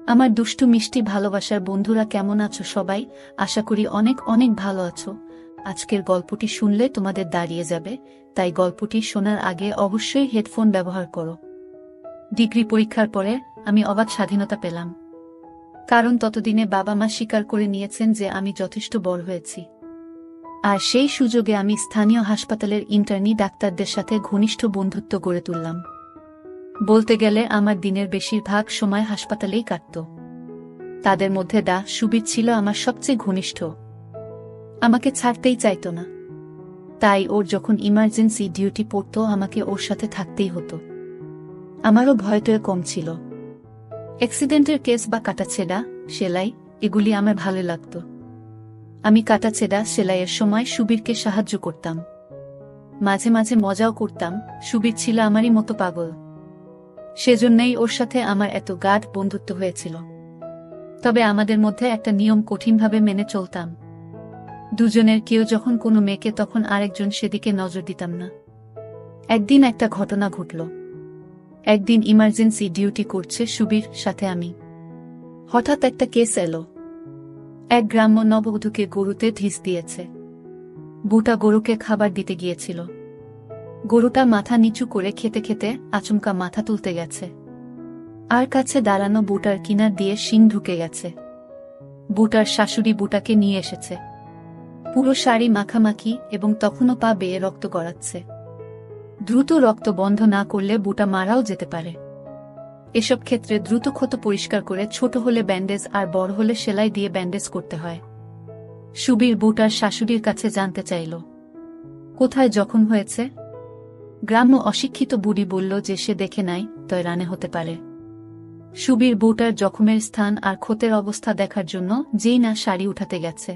আমার দুষ্টু মিষ্টি ভালোবাসার বন্ধুরা কেমন আছো সবাই? আশা করি অনেক অনেক ভালো আছো। আজকের গল্পটি শুনলে তোমাদের দাঁড়িয়ে যাবে, তাই গল্পটি শোনার আগে অবশ্যই হেডফোন ব্যবহার করো। ডিগ্রি পরীক্ষার পরে আমি অবাধ স্বাধীনতা পেলাম, কারণ ততদিনে বাবা মা স্বীকার করে নিয়েছেন যে আমি যথেষ্ট বড় হয়েছি। আর সেই সুযোগে আমি স্থানীয় হাসপাতালের ইন্টার্নি ডাক্তারদের সাথে ঘনিষ্ঠ বন্ধুত্ব গড়ে তুললাম। বলতে গেলে আমার দিনের বেশিরভাগ সময় হাসপাতালেই কাটত। তাদের মধ্যে সুবীর ছিল আমার সবচেয়ে ঘনিষ্ঠ। আমাকে ছাড়তেই চাইত না, তাই ওর যখন ইমার্জেন্সি ডিউটি পড়ত আমাকে ওর সাথে থাকতেই হতো। আমারও ভয়টয় কম ছিল। অ্যাক্সিডেন্টের কেস বা কাটাছেঁড়া সেলাই এগুলি আমার ভালো লাগত। আমি কাটাছেঁড়া সেলাইয়ের সময় সুবীরকে সাহায্য করতাম, মাঝে মাঝে মজাও করতাম। সুবীর ছিল আমারই মতো পাগল, সেজন্যই ওর সাথে আমার এত গাঢ় বন্ধুত্ব হয়েছিল। তবে আমাদের মধ্যে একটা নিয়ম কঠিনভাবে মেনে চলতাম। দুজনের কেউ যখন কোনো মেয়েকে তখন আরেকজন সেদিকে নজর দিতাম না। একদিন একটা ঘটনা ঘটল। একদিন ইমার্জেন্সি ডিউটি করছে সুবীর সাথে আমি। হঠাৎ একটা কেস এলো। এক গ্রাম্য নববধূকে গরুতে ঢিস দিয়েছে। বুটা গরুকে খাবার দিতে গিয়েছিল। গরুটা মাথা নিচু করে খেতে খেতে আচমকা মাথা তুলতে গেছে, আর কাছে দাঁড়ানো বুটার কিনার দিয়ে শিং ঢুকে গেছে। বুটার শাশুড়ি বুটাকে নিয়ে এসেছে। পুরো শাড়ি মাখামাখি এবং তখনও পা বেয়ে রক্ত গড়াচ্ছে। দ্রুত রক্ত বন্ধ না করলে বুটা মারাও যেতে পারে। এসব ক্ষেত্রে দ্রুত ক্ষত পরিষ্কার করে ছোট হলে ব্যান্ডেজ আর বড় হলে সেলাই দিয়ে ব্যান্ডেজ করতে হয়। সুবীর বুটার শাশুড়ির কাছে জানতে চাইল কোথায় জখম হয়েছে। গ্রাম্য অশিক্ষিত বুড়ি বলল যে সে দেখে নাই, তয় রানে হতে পারে। সুবীর বুটার জখমের স্থান আর ক্ষতের অবস্থা দেখার জন্য যেই না শাড়ি উঠাতে গেছে,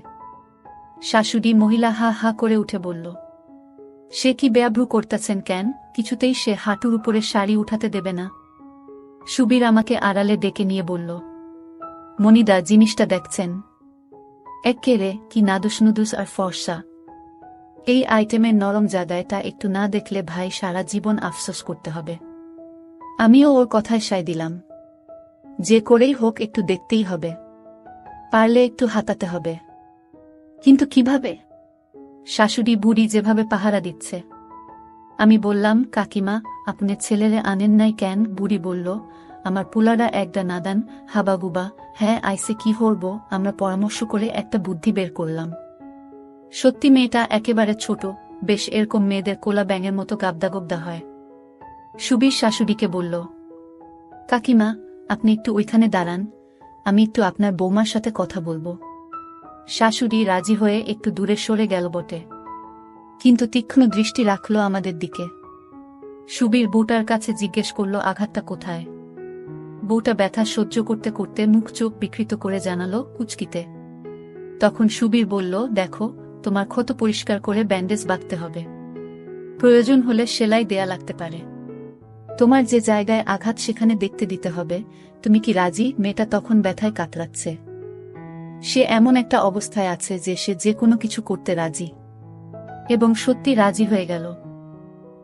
শাশুড়ি মহিলা হা হা করে উঠে বলল, সে কি বেয়াব্রু করতেছেন কেন? কিছুতেই সে হাঁটুর উপরে শাড়ি উঠাতে দেবে না। সুবীর আমাকে আড়ালে ডেকে নিয়ে বলল, মনিদা জিনিসটা দেখছেন? এক্কেরে কি নাদুস নুদুস আর ফর্সা। এই আইটেমের নরম জায়গায় তা একটু না দেখলে ভাই সারা জীবন আফসোস করতে হবে। আমিও ওর কথায় সায় দিলাম, যে করেই হোক একটু দেখতেই হবে, পারলে একটু হাতাতে হবে। কিন্তু কিভাবে? শাশুড়ি বুড়ি যেভাবে পাহারা দিচ্ছে। আমি বললাম, কাকিমা আপনি ছেলেরে আনেন নাই কেন? বুড়ি বলল, আমার পুলারা একটা নাদান হাবাগুবা। হ্যাঁ আইসে কি হরব? আমরা পরামর্শ করে একটা বুদ্ধি বের করলাম। সত্যি মেয়েটা একেবারে ছোট, বেশ এরকম মেয়েদের কোলা ব্যাঙের মতো গাবদা হয়। সুবীর শাশুড়িকে বলল, কাকিমা আপনি একটু ওইখানে দাঁড়ান, আমি একটু আপনার বৌমার সাথে কথা বলবো। শাশুড়ি রাজি হয়ে একটু দূরে সরে গেল বটে, কিন্তু তীক্ষ্ণ দৃষ্টি রাখল আমাদের দিকে। সুবীর বউটার কাছে জিজ্ঞেস করল, আঘাতটা কোথায়? বউটা ব্যথা সহ্য করতে করতে মুখ চোখ বিকৃত করে জানালো, কুচকিতে। তখন সুবীর বলল, দেখো তোমার ক্ষত পরিষ্কার করে ব্যান্ডেজ বাঁধতে হবে, প্রয়োজন হলে সেলাই দেয়া লাগতে পারে। তোমার যে জায়গায় আঘাত সেখানে দেখতে দিতে হবে। তুমি কি রাজি? মেয়েটা তখন ব্যথায় কাতরাচ্ছে। সে এমন একটা অবস্থায় আছে যে সে যে কোনো কিছু করতে রাজি, এবং সত্যি রাজি হয়ে গেল।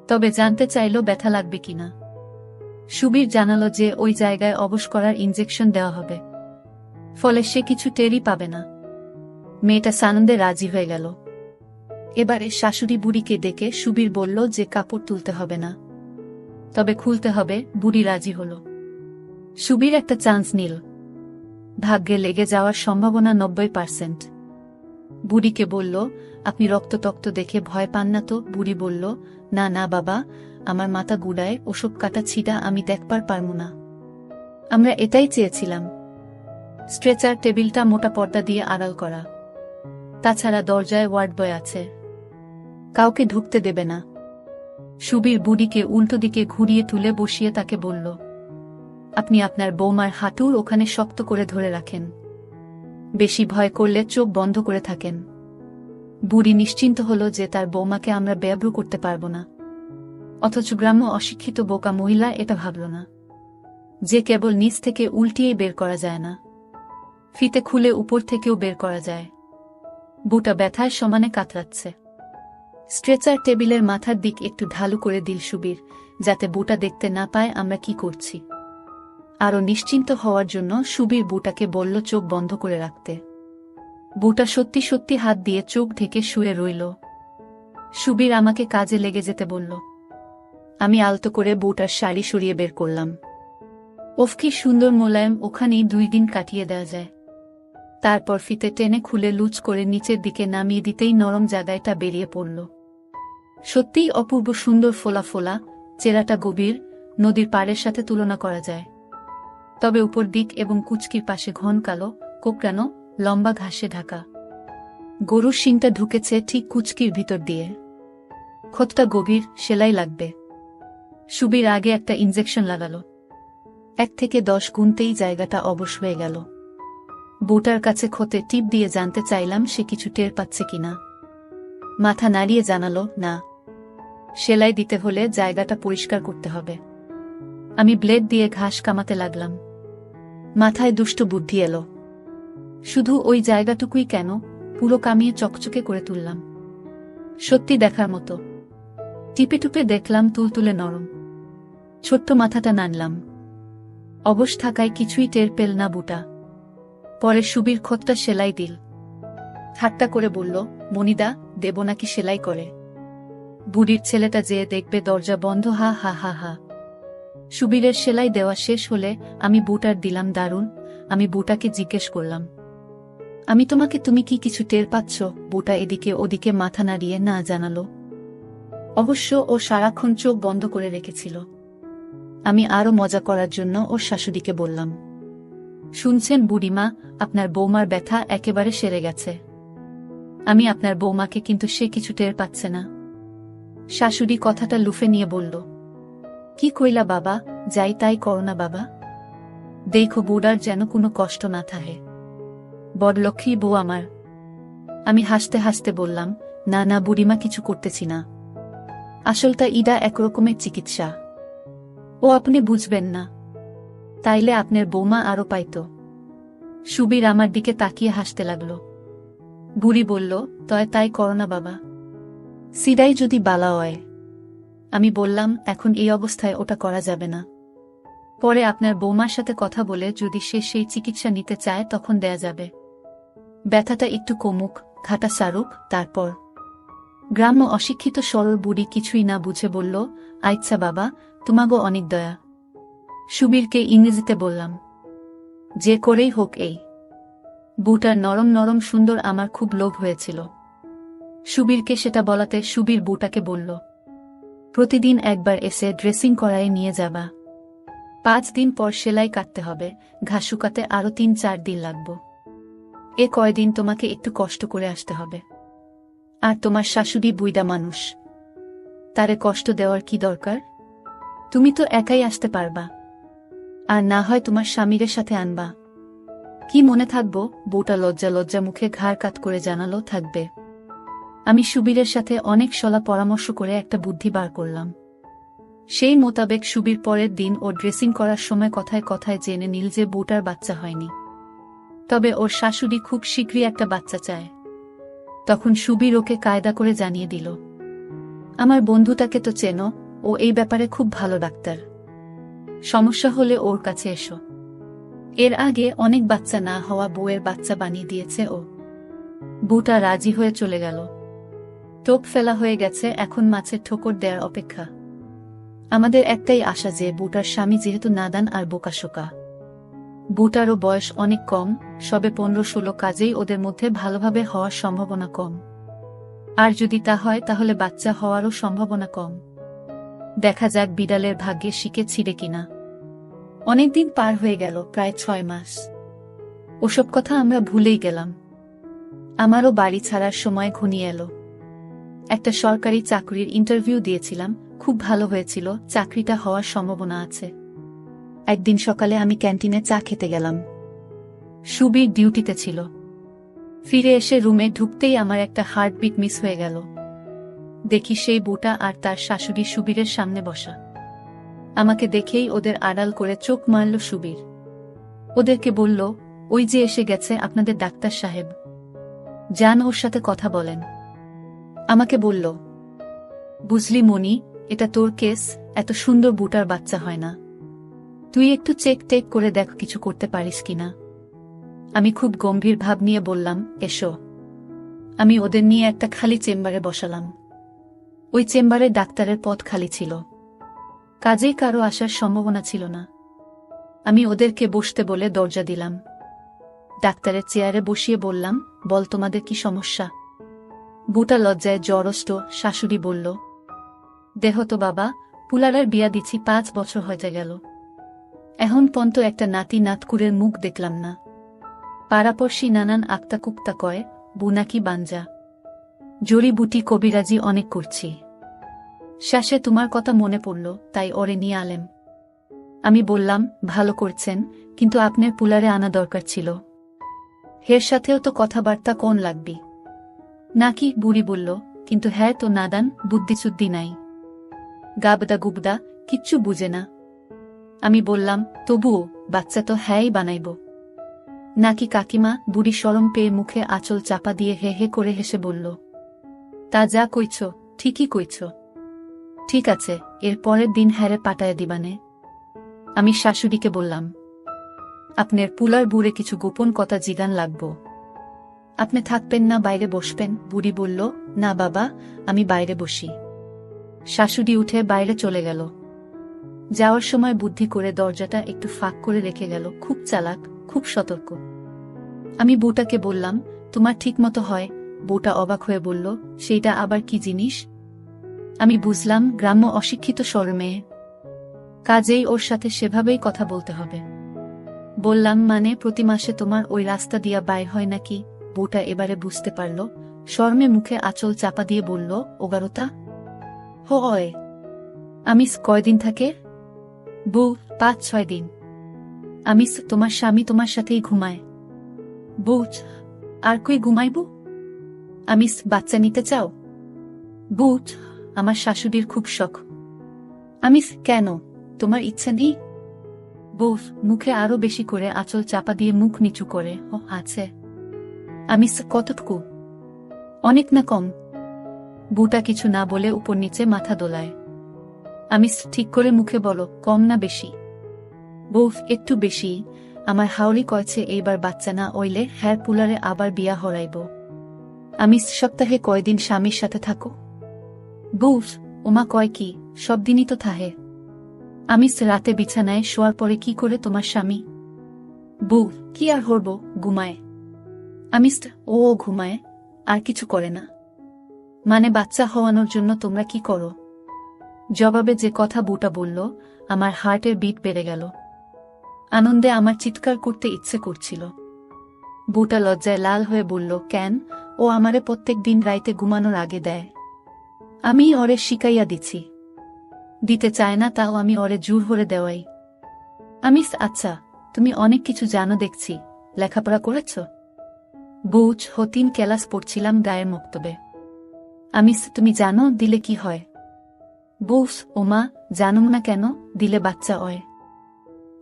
তবে জানতে চাইল ব্যথা লাগবে কিনা। সুবীর জানালো যে ওই জায়গায় অবশ করার ইনজেকশন দেওয়া হবে, ফলে সে কিছু টেরই পাবে না। মেয়েটা সানন্দে রাজি হয়ে গেল। এবারে শাশুড়ি বুড়িকে ডেকে সুবীর বলল যে কাপড় তুলতে হবে না, তবে খুলতে হবে। বুড়ি রাজি হল। সুবীর একটা চান্স নিল। ভাগ্যে লেগে যাওয়ার সম্ভাবনা 90%। বুড়িকে বলল, আপনি রক্তটক্ত দেখে ভয় পান না তো? বুড়ি বলল, না না বাবা, আমার মাথা গুড়ায়, ওসব কাটা ছিটা আমি দেখবার পারমু না। আমরা এটাই চেয়েছিলাম। স্ট্রেচার টেবিলটা মোটা পর্দা দিয়ে আড়াল করা, তাছাড়া দরজায় ওয়ার্ড বয় আছে, কাউকে ঢুকতে দেবে না। সুবীর বুড়িকে উল্টো দিকে ঘুরিয়ে তুলে বসিয়ে তাকে বলল, আপনি আপনার বৌমার হাঁটুর ওখানে শক্ত করে ধরে রাখেন, বেশি ভয় করলে চোখ বন্ধ করে থাকেন। বুড়ি নিশ্চিন্ত হল যে তার বৌমাকে আমরা বেয়াব্রু করতে পারব না। অথচ গ্রাম্য অশিক্ষিত বোকা মহিলা এটা ভাবল না যে কেবল নিচ থেকে উল্টিয়েই বের করা যায় না, ফিতে খুলে উপর থেকেও বের করা যায়। বুটা ব্যথায় সমানে কাতরাচ্ছে। স্ট্রেচার টেবিলের মাথার দিক একটু ঢালু করে দিল সুবীর, যাতে বুটা দেখতে না পায় আমরা কি করছি। আরও নিশ্চিন্ত হওয়ার জন্য সুবীর বুটাকে বলল চোখ বন্ধ করে রাখতে। বুটা সত্যি সত্যি হাত দিয়ে চোখ ঢেকে শুয়ে রইল। সুবীর আমাকে কাজে লেগে যেতে বলল। আমি আলতো করে বুটার শাড়ি সরিয়ে বের করলাম। ওফ কি সুন্দর মোলায়েম, ওখানেই 2 দিন কাটিয়ে দেওয়া যায়। তারপর ফিতে টেনে খুলে লুজ করে নিচের দিকে নামিয়ে দিতেই নরম জায়গাটা বেরিয়ে পড়ল। সত্যিই অপূর্ব সুন্দর, ফোলা ফোলা, চেরাটা গভীর, নদীর পাড়ের সাথে তুলনা করা যায়। তবে উপর দিক এবং কুচকির পাশে ঘন কালো, কোকড়ানো, লম্বা ঘাসে ঢাকা। গরুর শিংটা ঢুকেছে ঠিক কুচকির ভিতর দিয়ে। ক্ষতটা গভীর, সেলাই লাগবে। সুবীর আগে একটা ইনজেকশন লাগালো। 1 থেকে 10 গুনতেই জায়গাটা অবশ হয়ে গেল। বুটার কাছে ক্ষতে টিপ দিয়ে জানতে চাইলাম সে কিছু টের পাচ্ছে কিনা। মাথা নাড়িয়ে জানালো, না। সেলাই দিতে হলে জায়গাটা পরিষ্কার করতে হবে। আমি ব্লেড দিয়ে ঘাস কামাতে লাগলাম। মাথায় দুষ্ট বুদ্ধি এলো। শুধু ওই জায়গাটুকুই কেন, পুরো কামিয়ে চকচকে করে তুললাম। সত্যি দেখার মতো। টিপে টুপে দেখলাম তুলতুলে নরম। ছোট্ট মাথাটা নাড়লাম। অবশ থাকায় কিছুই টের পেল না বুটা। পরে সুবীর ক্ষতটা সেলাই দিল। ঠাট্টা করে বলল, মনিদা, দেব নাকি সেলাই করে? বুড়ির ছেলেটা যেয়ে দেখবে দরজা বন্ধ, হা হা হা হা। সুবীরের সেলাই দেওয়া শেষ হলে আমি বুটার দিলাম দারুণ। আমি বুটাকে জিজ্ঞেস করলাম, আমি তোমাকে, তুমি কি কিছু টের পাচ্ছ? বুটা এদিকে ওদিকে মাথা নাড়িয়ে না জানালো। অবশ্য ও সারাক্ষণ চোখ বন্ধ করে রেখেছিল। আমি আরো মজা করার জন্য ওর শাশুড়িকে বললাম, শুনছেন বুড়িমা, আপনার বৌমার ব্যথা একেবারে সেরে গেছে। আমি আপনার বৌমাকে, কিন্তু সে কিছু টের পাচ্ছে না। শাশুড়ি কথাটা লুফে নিয়ে বলল, কি কইলা বাবা, যাই তাই করো না বাবা। দেখো বুড়ার যেন কোনো কষ্ট না থাকে। বড়লক্ষ্মী বউ আমার। আমি হাসতে হাসতে বললাম, না না বুড়িমা, কিছু করতেছি না। আসলটা ইডা একরকমের চিকিৎসা। ও আপনি বুঝবেন না। তাইলে আপনার বৌমা আরো পাইত। সুবীর আমার দিকে তাকিয়ে হাসতে লাগল। বুড়ি বলল, তয় তাই করো না বাবা। সিদাই যদি বালা হয়। আমি বললাম, এখন এই অবস্থায় ওটা করা যাবে না। পরে আপনার বৌমার সাথে কথা বলে যদি সে সেই চিকিৎসা নিতে চায় তখন দেয়া যাবে। ব্যথাটা একটু কমুক, ঘাটা সারুক, তারপর। গ্রাম্য অশিক্ষিত সরল বুড়ি কিছুই না বুঝে বলল, আচ্ছা বাবা, তোমাগো অনেক দয়া। সুবীরকে ইংরেজিতে বললাম, যে করেই হোক এই বুটার নরম নরম সুন্দর আমার খুব লোভ হয়েছিল। সুবীরকে সেটা বলাতে সুবীর বুটাকে বলল, প্রতিদিন একবার এসে ড্রেসিং করায় নিয়ে যাবা। 5 দিন পর সেলাই কাটতে হবে, ঘাস শুকাতে আরো 3-4 দিন লাগব। এ কয়দিন তোমাকে একটু কষ্ট করে আসতে হবে। আর তোমার শাশুড়ি বুইড়া মানুষ, তারে কষ্ট দেওয়ার কি দরকার? তুমি তো একাই আসতে পারবা। আর না হয় তোমার স্বামীরের সাথে আনবা। কি মনে থাকবো? বউটা লজ্জা লজ্জা মুখে ঘাড় কাত করে জানালো, থাকবে। আমি সুবীরের সাথে অনেক সলা পরামর্শ করে একটা বুদ্ধি বার করলাম। সেই মোতাবেক সুবীর পরের দিন ও ড্রেসিং করার সময় কথায় কথায় জেনে নিল যে বউটার বাচ্চা হয়নি, তবে ওর শাশুড়ি খুব শীঘ্রই একটা বাচ্চা চায়। তখন সুবীর ওকে কায়দা করে জানিয়ে দিল, আমার বন্ধুটাকে তো চেনো, ও এই ব্যাপারে খুব ভালো ডাক্তার। সমস্যা হলে ওর কাছে এসো। এর আগে অনেক বাচ্চা না হওয়া বউয়ের বাচ্চা বানিয়ে দিয়েছে ও। বউটা রাজি হয়ে চলে গেল। টোপ ফেলা হয়ে গেছে, এখন মাছের ঠোকর দেওয়ার অপেক্ষা। আমাদের একটাই আশা যে বউটার স্বামী যেহেতু নাদান আর বোকাশোকা। বউটারও বয়স অনেক কম, সবে 15-16, কাজেই ওদের মধ্যে ভালোভাবে হওয়ার সম্ভাবনা কম। আর যদি তা হয় তাহলে বাচ্চা হওয়ারও সম্ভাবনা কম। দেখা যাক বিড়ালের ভাগ্যে শিকে ছিঁড়ে কিনা। অনেকদিন পার হয়ে গেল, প্রায় 6 মাস। ওসব কথা আমরা ভুলেই গেলাম। আমারও বাড়ি ছাড়ার সময় ঘনিয়ে এলো। একটা সরকারি চাকরির ইন্টারভিউ দিয়েছিলাম, খুব ভালো হয়েছিল, চাকরিটা হওয়ার সম্ভাবনা আছে। একদিন সকালে আমি ক্যান্টিনে চা খেতে গেলাম। সুবীর ডিউটিতে ছিল। ফিরে এসে রুমে ঢুকতেই আমার একটা হার্টবিট মিস হয়ে গেল। দেখি সেই বুটা আর তার শাশুড়ি সুবীরের সামনে বসা। আমাকে দেখেই ওদের আড়াল করে চোখ মারল সুবীর। ওদেরকে বলল, ওই যে এসে গেছে আপনাদের ডাক্তার সাহেব, যান ওর সাথে কথা বলেন। আমাকে বলল, বুঝলি মনি, এটা তোর কেস, এত সুন্দর বুটার বাচ্চা হয় না। তুই একটু চেক টেক করে দেখ কিছু করতে পারিস কিনা। আমি খুব গম্ভীর ভাব নিয়ে বললাম, এসো। আমি ওদের নিয়ে একটা খালি চেম্বারে বসালাম। ওই চেম্বারে ডাক্তারের পদ খালি ছিল, কাজেই কারো আসার সম্ভাবনা ছিল না। আমি ওদেরকে বসতে বলে দরজা দিলাম। ডাক্তারের চেয়ারে বসিয়ে বললাম, বল তোমাদের কি সমস্যা। বুটা লজ্জায় জড়ষ্ট শাশুড়ি বলল, দেহ তো বাবা, পুলারের বিয়া দিছি 5 বছর হয়ে গেল, এখন পর্যন্ত একটা নাতি নাতকুরের মুখ দেখলাম না। পাড়াপড়শি নানান আক্তা কুক্তা কয়, বুনাকি বাঞ্জা, জড়িবুটি কবিরাজি অনেক করছি। শেষে তোমার কথা মনে পড়ল, তাই ওরে নিয়ে আলেম। আমি বললাম, ভালো করছেন, কিন্তু আপনার পুলারে আনা দরকার ছিল। হের সাথেও তো কথাবার্তা কোন লাগবি নাকি, বুড়ি বলল, কিন্তু হ্যাঁ তো নাদান, বুদ্ধিশুদ্ধি নাই, গাবদা গুবদা, কিচ্ছু বুঝে না। আমি বললাম, তবুও বাচ্চা তো হ্যাঁই বানাইব নাকি কাকিমা। বুড়ি শরম পেয়ে মুখে আঁচল চাপা দিয়ে হে হে করে হেসে বলল, তা যা কইছ ঠিকই কইছ। ঠিক আছে, এর পরের দিন হ্যারে পাঠায় দিবানে। আমি শাশুড়িকে বললাম, আপনার পুলার বুড়ে কিছু গোপন কথা জিগান লাগব। আপনি থাকবেন না বাইরে বসবেন। বুড়ি বলল, না বাবা, আমি বাইরে বসি। শাশুড়ি উঠে বাইরে চলে গেল। যাওয়ার সময় বুদ্ধি করে দরজাটা একটু ফাঁক করে রেখে গেল। খুব চালাক, খুব সতর্ক। আমি বউটাকে বললাম, তোমার ঠিক মতো হয়। বউটা অবাক হয়ে বলল, সেইটা আবার কি জিনিস। আমি বুঝলাম, গ্রাম্য অশিক্ষিত মেয়ে, কাজেই ওর সাথে সেভাবেই কথা বলতে হবে। বললাম, মানে প্রতি মাসে তোমার ওই রাস্তা দিয়া বাইর হয় নাকি। বউটা এবারে বুঝতে পারল। শরমে মুখে আঁচল চাপা দিয়ে বলল, ওগারোতা হয়। আমি কয়দিন থাকে। বউ, 5-6 দিন। আমি তোমার স্বামী তোমার সাথেই ঘুমায়। বউ, আর কই ঘুমাইব। আমি বাচ্চা নিতে চাও। বউ, আমার শাশুড়ির খুব শখ। আমি কেন, তোমার ইচ্ছা নেই। বউ মুখে আরো বেশি করে আঁচল চাপা দিয়ে মুখ নিচু করে, ও আছে। আমি কতটুকু, অনেক না কম। বউটা কিছু না বলে উপর নিচে মাথা দোলায়। আমি ঠিক করে মুখে বলো, কম না বেশি। বউ, একটু বেশি। আমার হাওড়ি কয়েছে এইবার বাচ্চা না ওইলে হ্যার পুলারে আবার বিয়া হরাইব। আমি সপ্তাহে কয়দিন স্বামীর সাথে থাকো। বউ, ওমা কয় কি, সব দিনই তো থাহে। আমি রাতে বিছানায় শোয়ার পরে কি করে তোমার স্বামী। বউ, কি আর হরব, ঘুমায়। আমি ও ঘুমায়, আর কিছু করে না। মানে বাচ্চা হওয়ানোর জন্য তোমরা কি করো। জবাবে যে কথা বউটা বলল, আমার হার্টের বিট বেড়ে গেল। আনন্দে আমার চিৎকার করতে ইচ্ছে করছিল। বউটা লজ্জায় লাল হয়ে বলল, কেন, ও আমারে প্রত্যেক দিন রাইতে ঘুমানোর আগে দেয়। আমি ওরে শিকাইয়া দিছি। দিতে চায় না, তাও আমি ওরে জোর হরে দেওয়াই। আমি আচ্ছা, তুমি অনেক কিছু জানো দেখছি, লেখাপড়া করেছ। বউ, 3 ক্লাস পড়ছিলাম গায়ের মক্তবে। আমি তুমি জানো দিলে কি হয়। বউ, ওমা, জানুম না কেন, দিলে বাচ্চা হয়।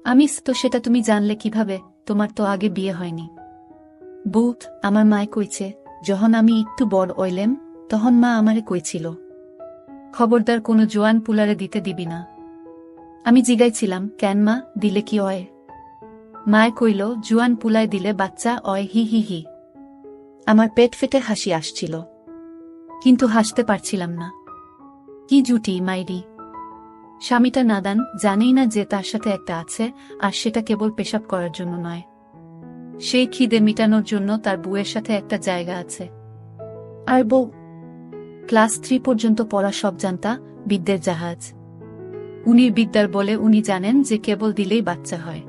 আমি তো সেটা তুমি জানলে কিভাবে, তোমার তো আগে বিয়ে হয়নি। বউ, আমার মায় কইছে, যখন আমি একটু বড় হইলেম তখন মা আমারে কইছিল, খবরদার কোনো জোয়ান পুলারে দিতে দিবি না। আমি জিগাইছিলাম, কেন মা, দিলে কি হয়। মায় কইল, জোয়ান পুলায় দিলে বাচ্চা অয়, হি হি হি। আমার পেট ফেটে হাসি আসছিল, কিন্তু হাসতে পারছিলাম না। কি জুটি মাইরি। স্বামীটা নাদান, জানেই না যে তার সাথে একটা আছে, আর সেটা কেবল পেশাব করার জন্য নয়। সেই খিদে মিটানোর জন্য তার বউয়ের সাথে একটা জায়গা আছে। আর বউ ক্লাস 3 পর্যন্ত পড়া, সব জানতা, বিদ্যের জাহাজ। উনি বিদ্যার বলে উনি জানেন যে কেবল দিলেই বাচ্চা হয়।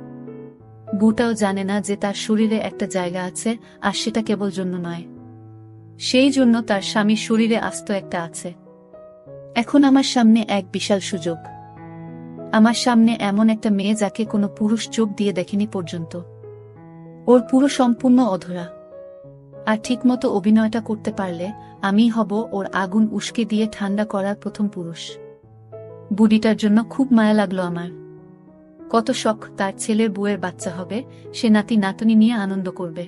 বউটাও জানে না যে তার শরীরে একটা জায়গা আছে, আর সেটা কেবল জন্য নয়। সেই জন্য তার স্বামীর শরীরে আস্ত একটা আছে। এখন আমার সামনে এক বিশাল সুযোগ। আমার সামনে এমন একটা মেয়ে যাকে কোনো পুরুষ চোখ দিয়ে দেখেনি পর্যন্ত। ওর পুরো সম্পূর্ণ অধরা, আর ঠিকমতো অভিনয়টা করতে পারলে আমিই হব ওর আগুন উস্কে দিয়ে ঠান্ডা করার প্রথম পুরুষ। বুড়িটার জন্য খুব মায়া লাগলো আমার। কত শখ তার ছেলের বউয়ের বাচ্চা হবে, সে নাতি নাতনি নিয়ে আনন্দ করবে,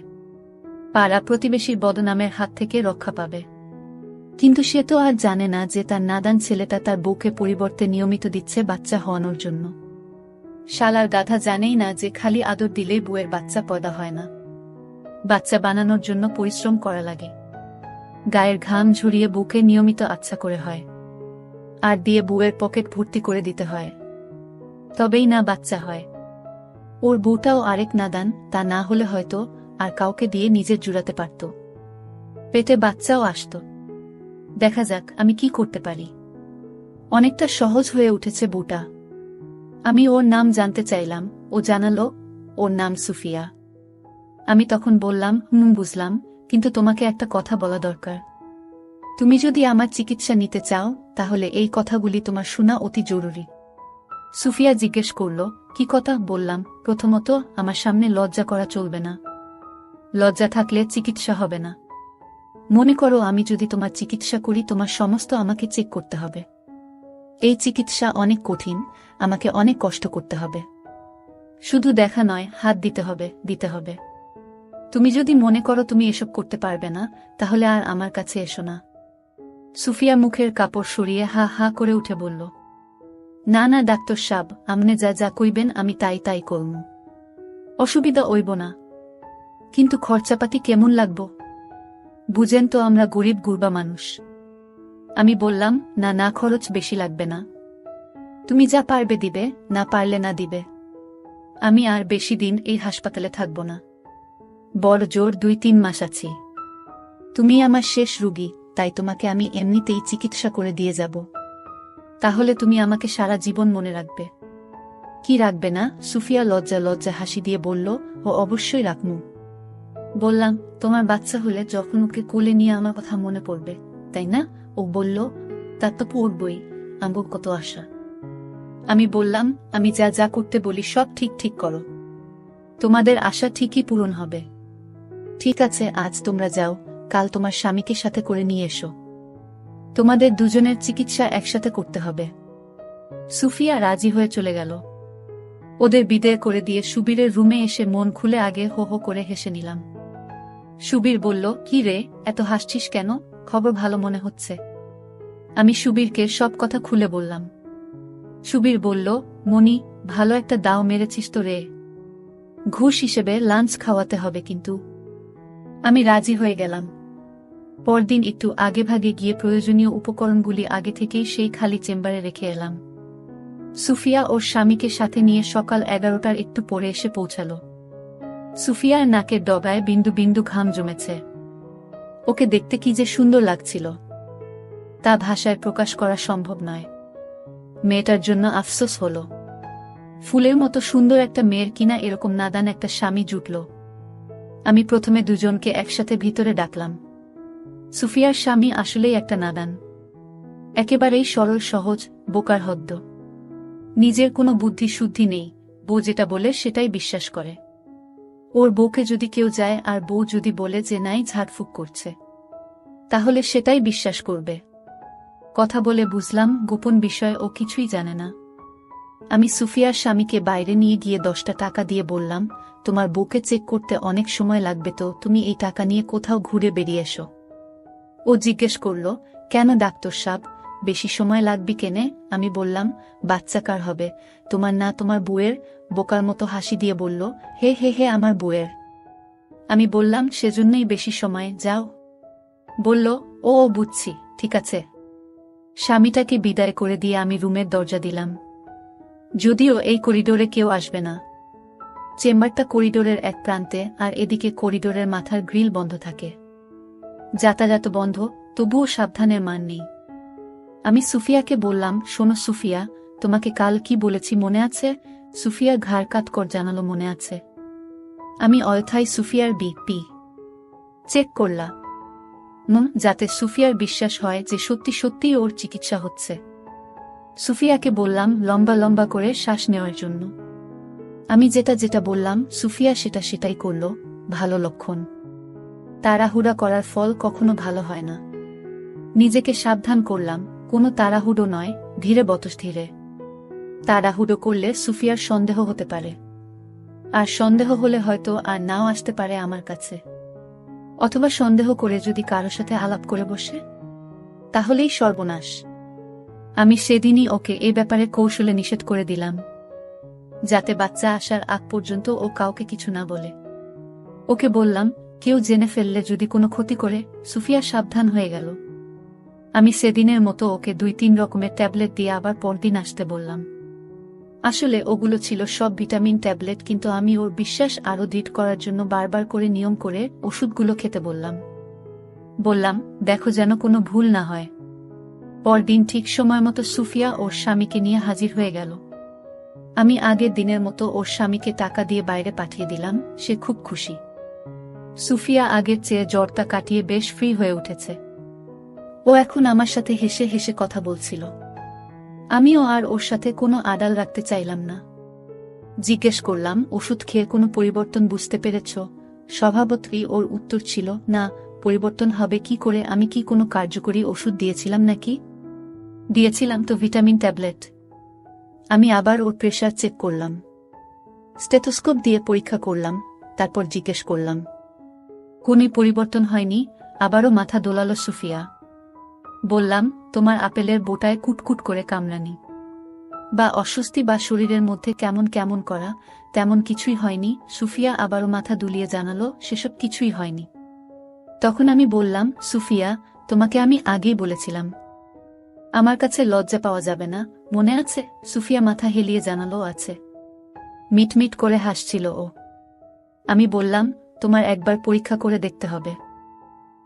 পাড়া প্রতিবেশীর বদনামের হাত থেকে রক্ষা পাবে। কিন্তু সে তো আর জানে না যে তার নাদান ছেলেটা তার বউকে পরিবর্তে নিয়মিত দিচ্ছে বাচ্চা হওয়ানোর জন্য। শালার গাধা জানেই না যে খালি আদর দিলেই বউয়ের বাচ্চা পয়দা হয় না, বাচ্চা বানানোর জন্য পরিশ্রম করা লাগে। গায়ের ঘাম ঝরিয়ে বুকে নিয়মিত আচ্ছা করে হয়, আর দিয়ে বউয়ের পকেট ভর্তি করে দিতে হয়, তবেই না বাচ্চা হয়। ওর বউটাও আরেক নাদান, তা না হলে হয়তো আর কাউকে দিয়ে নিজের জুড়াতে পারত, পেটে বাচ্চাও আসত। দেখা যাক আমি কি করতে পারি। অনেকটা সহজ হয়ে উঠেছে বউটা। আমি ওর নাম জানতে চাইলাম, ও জানালো ওর নাম সুফিয়া। আমি তখন বললাম, বুঝলাম, কিন্তু তোমাকে একটা কথা বলা দরকার। তুমি যদি আমার চিকিৎসা নিতে চাও তাহলে এই কথাগুলি তোমার শোনা অতি জরুরি। সুফিয়া জিজ্ঞেস করল, কি কথা? বললাম, প্রথমত আমার সামনে লজ্জা করা চলবে না, লজ্জা থাকলে চিকিৎসা হবে না। মনে করো আমি যদি তোমার চিকিৎসা করি, তোমার সমস্ত আমাকে চেক করতে হবে। এই চিকিৎসা অনেক কঠিন, আমাকে অনেক কষ্ট করতে হবে। শুধু দেখা নয়, হাত দিতে হবে। তুমি যদি মনে করো তুমি এসব করতে পারবে না, তাহলে আর আমার কাছে এসো না। সুফিয়া মুখের কাপড় সরিয়ে হা হা করে উঠে বলল, না না ডাক্তার সাব, আমনে যা যা কইবেন আমি তাই করব, অসুবিধা হইব না। কিন্তু খরচাপাতি কেমন লাগবো? বুঝেন তো আমরা গরিব গুরবা মানুষ। আমি বললাম, না খরচ বেশি লাগবে না, তুমি যা পারবে দিবে, না পারলে না দিবে। আমি আর বেশি দিন এই হাসপাতালে থাকব না, বড় জোর 2-3 মাস আছি। তুমি আমার শেষ রোগী, তাই তোমাকে আমি এমনিতেই চিকিৎসা করে দিয়ে যাব। তাহলে তুমি আমাকে সারা জীবন মনে রাখবে। কি রাখবে না? সুফিয়া লজ্জা হাসি দিয়ে বলল, ও অবশ্যই রাখমু। বললাম, তোমার বাচ্চা হলে যখন ওকে কোলে নিয়ে আমার কথা মনে পড়বে, তাই না? ও বলল, তার তো পড়বই, আমার কত আশা। আমি বললাম, আমি যা যা করতে বলি সব ঠিক করো, তোমাদের আশা ঠিকই পূরণ হবে। ঠিক আছে, আজ তোমরা যাও, কাল তোমার স্বামীকে সাথে করে নিয়ে এসো, তোমাদের দুজনের চিকিৎসা একসাথে করতে হবে। সুফিয়া রাজি হয়ে চলে গেল। ওদের বিদায় করে দিয়ে সুবীরের রুমে এসে মন খুলে আগে হো হো করে হেসে নিলাম। সুবীর বলল, কি রে, এত হাসছিস কেন? খবর ভালো মনে হচ্ছে। আমি সুবীরকে সব কথা খুলে বললাম। সুবীর বলল, মনি, ভালো একটা দাও মেরেছিস তো রে, ঘুষ হিসেবে লাঞ্চ খাওয়াতে হবে কিন্তু। আমি রাজি হয়ে গেলাম। পরদিন একটু আগে ভাগে গিয়ে প্রয়োজনীয় উপকরণগুলি আগে থেকেই সেই খালি চেম্বারে রেখে এলাম। সুফিয়া ওর স্বামীকে সাথে নিয়ে সকাল 11টার একটু পরে এসে পৌঁছাল। সুফিয়ার নাকের ডগায় বিন্দু বিন্দু ঘাম জমেছে। ওকে দেখতে কি যে সুন্দর লাগছিল, তা ভাষায় প্রকাশ করা সম্ভব নয়। মেয়েটার জন্য আফসোস হল। ফুলের মতো সুন্দর একটা মেয়ের কিনা এরকম নাদান একটা স্বামী জুটল। আমি প্রথমে দুজনকে একসাথে ভিতরে ডাকলাম। সুফিয়ার স্বামী আসলেই একটা নাদান, একেবারেই সরল সহজ, বোকার হদ্দ। নিজের কোনো বুদ্ধি শুদ্ধি নেই, বউ যেটা বলে সেটাই বিশ্বাস করে। ওর বউকে যদি কেউ যায় আর বউ যদি বলে যে নাই ঝাড়ফুঁক করছে, তাহলে সেটাই বিশ্বাস করবে। কথা বলে বুঝলাম গোপন বিষয় ও কিছুই জানে না। আমি সুফিয়ার স্বামীকে বাইরে নিয়ে গিয়ে 10টা টাকা দিয়ে বললাম, তোমার বউকে চেক করতে অনেক সময় লাগবে, তো তুমি এই টাকা নিয়ে কোথাও ঘুরে বেরিয়ে এসো। ও জিজ্ঞেস করল, কেন ডাক্তার সাব, বেশি সময় লাগবে কেনে? আমি বললাম, বাচ্চা কার হবে, তোমার না তোমার বউয়ের? বোকার মতো হাসি দিয়ে বলল, হে আমার বউয়ের। আমি বললাম, সেজন্যই বেশি সময়, যাও। বলল, ও বুঝছি, ঠিক আছে। স্বামীটাকে বিদায় করে দিয়ে আমি রুমের দরজা দিলাম। যদিও এই করিডোরে কেউ আসবে না। চেম্বারটা করিডোরের এক প্রান্তে, আর এদিকে করিডোরের মাথার গ্রিল বন্ধ থাকে। যাতায়াত বন্ধ, তবুও সাবধানের মান নেই। আমি সুফিয়াকে বললাম, শোনো সুফিয়া, তোমাকে কাল কি বলেছি মনে আছে? সুফিয়া ঘাড় কাত কর জানালো, মনে আছে। আমি অয়থায় সুফিয়ার বিপি চেক করলাম, যাতে সুফিয়ার বিশ্বাস হয় যে সত্যি সত্যিই ওর চিকিৎসা হচ্ছে। সুফিয়াকে বললাম লম্বা লম্বা করে শ্বাস নেওয়ার জন্য। আমি যেটা বললাম সুফিয়া সেটাই করল, ভালো লক্ষণ। তাড়াহুড়া করার ফল কখনো ভালো হয় না। নিজেকে সাবধান করলাম, কোনো তাড়াহুড়ো নয়, ধীরে ধীরে। তাড়াহুড়ো করলে সুফিয়ার সন্দেহ হতে পারে, আর সন্দেহ হলে হয়তো আর নাও আসতে পারে আমার কাছে। অথবা সন্দেহ করে যদি কারো সাথে আলাপ করে বসে, তাহলেই সর্বনাশ। আমি সেদিনই ওকে এ ব্যাপারে কৌশলে নিষেধ করে দিলাম। যাতে বাচ্চা আসার আগ পর্যন্ত ও কাউকে কিছু না বলে। ওকে বললাম, কেউ জেনে ফেললে যদি কোনো ক্ষতি করে। সুফিয়া সাবধান হয়ে গেল। আমি সেদিনের মতো ওকে 2-3 রকমের ট্যাবলেট দিয়ে আবার পরদিন আসতে বললাম। আসলে ওগুলো ছিল সব ভিটামিন ট্যাবলেট, কিন্তু আমি ওর বিশ্বাস আরও দৃঢ় করার জন্য বারবার করে নিয়ম করে ওষুধগুলো খেতে বললাম, দেখো যেন কোনো ভুল না হয়। পরদিন ঠিক সময় মতো সুফিয়া ওর স্বামীকে নিয়ে হাজির হয়ে গেল। আমি আগের দিনের মতো ওর স্বামীকে টাকা দিয়ে বাইরে পাঠিয়ে দিলাম। সে খুব খুশি। সুফিয়া আগের চেয়ে জ্বরটা কাটিয়ে বেশ ফ্রি হয়ে উঠেছে। ও এখন আমার সাথে হেসে হেসে কথা বলছিল। আমিও আর ওর সাথে কোনো আড়াল রাখতে চাইলাম না। জিজ্ঞেস করলাম, ওষুধ খেয়ে কোনো পরিবর্তন বুঝতে পেরেছ? স্বভাবতই ওর উত্তর ছিল, না, পরিবর্তন হবে কি করে? আমি কি কোনো কার্যকরী ওষুধ দিয়েছিলাম নাকি? দিয়েছিলাম তো, ভিটামিন ট্যাবলেট। আমি আবার ওর প্রেশার চেক করলাম, স্টেথোস্কোপ দিয়ে পরীক্ষা করলাম, তারপর জিজ্ঞেস করলাম, কোনই পরিবর্তন হয়নি? আবারও মাথা দোলালো সুফিয়া। বললাম, তোমার আপেলের বোটায় কুটকুট করে কামড়ানি বা অস্বস্তি বা শরীরের মধ্যে কেমন কেমন করা, তেমন কিছুই হয়নি। সুফিয়া আবারও মাথা দুলিয়ে জানালো, সেসব কিছুই হয়নি। তখন আমি বললাম, সুফিয়া, তোমাকে আমি আগেই বলেছিলাম আমার কাছে লজ্জা পাওয়া যাবে না, মনে আছে? সুফিয়া মাথা হেলিয়ে জানালো, আছে। মিটমিট করে হাসছিল ও। আমি বললাম, তোমার একবার পরীক্ষা করে দেখতে হবে।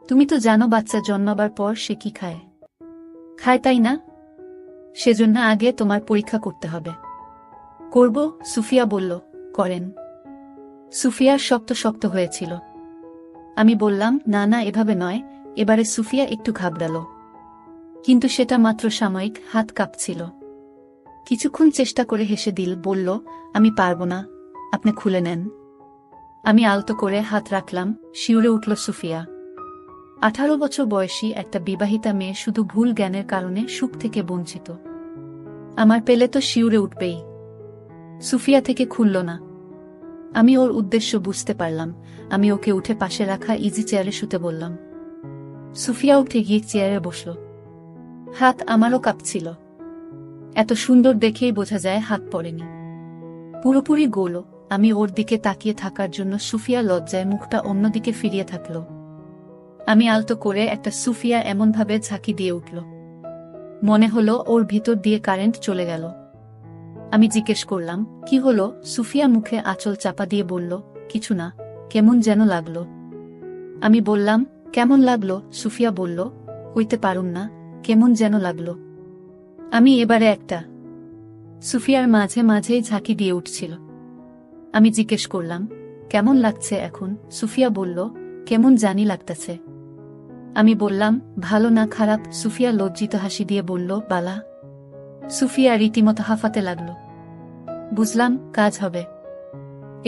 তুমি তো জানো বাচ্চা জন্মাবার পর সে কি খায়, তাই না? সেজন্য আগে তোমার পরীক্ষা করতে হবে। করব, সুফিয়া বলল। করেন। সুফিয়ার শক্ত শক্ত হয়েছিল। আমি বললাম, না না, এভাবে নয়। এবারে সুফিয়া একটু ঘাবড়াল, কিন্তু সেটা মাত্র সাময়িক। হাত কাঁপছিল। কিছুক্ষণ চেষ্টা করে হেসে বলল, আমি পারব না, আপনি খুলে নেন। আমি আলতো করে হাত রাখলাম। শিউরে উঠল সুফিয়া। 18 বছর বয়সী একটা বিবাহিতা মেয়ে শুধু ভুল জ্ঞানের কারণে সুখ থেকে বঞ্চিত। আমার পেলে তো শিউরে উঠবেই। সুফিয়া থেকে খুলল না। আমি ওর উদ্দেশ্য বুঝতে পারলাম। আমি ওকে উঠে পাশে রাখা ইজি চেয়ারে শুতে বললাম। সুফিয়া উঠে গিয়ে চেয়ারে বসল। হাত আমারও কাঁপছিল। এত সুন্দর দেখেই বোঝা যায় হাত পড়েনি, পুরোপুরি গোল। আমি ওর দিকে তাকিয়ে থাকার জন্য সুফিয়া লজ্জায় মুখটা অন্যদিকে ফিরিয়ে থাকল। আমি আলতো করে একটা সুফিয়া এমনভাবে ঝাঁকি দিয়ে উঠল, মনে হলো ওর ভিতর দিয়ে কারেন্ট চলে গেল। আমি জিজ্ঞেস করলাম, কি হলো? সুফিয়া মুখে আঁচল চাপা দিয়ে বলল, কিছু না, কেমন যেন লাগলো। আমি বললাম, কেমন লাগলো? সুফিয়া বলল, কইতে পারুম না, কেমন যেন লাগলো। আমি এবারে একটা সুফিয়ার মাঝে মাঝেই ঝাঁকি দিয়ে উঠছিল। আমি জিজ্ঞেস করলাম, কেমন লাগছে এখন? সুফিয়া বলল, কেমন জানি লাগতেছে। আমি বললাম, ভালো না খারাপ? সুফিয়া লজ্জিত হাসি দিয়ে বলল, বালা। সুফিয়া রীতিমতো হাঁফাতে লাগল। বুঝলাম, কাজ হবে।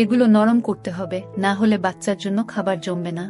এগুলো নরম করতে হবে, না হলে বাচ্চার জন্য খাবার জমবে না।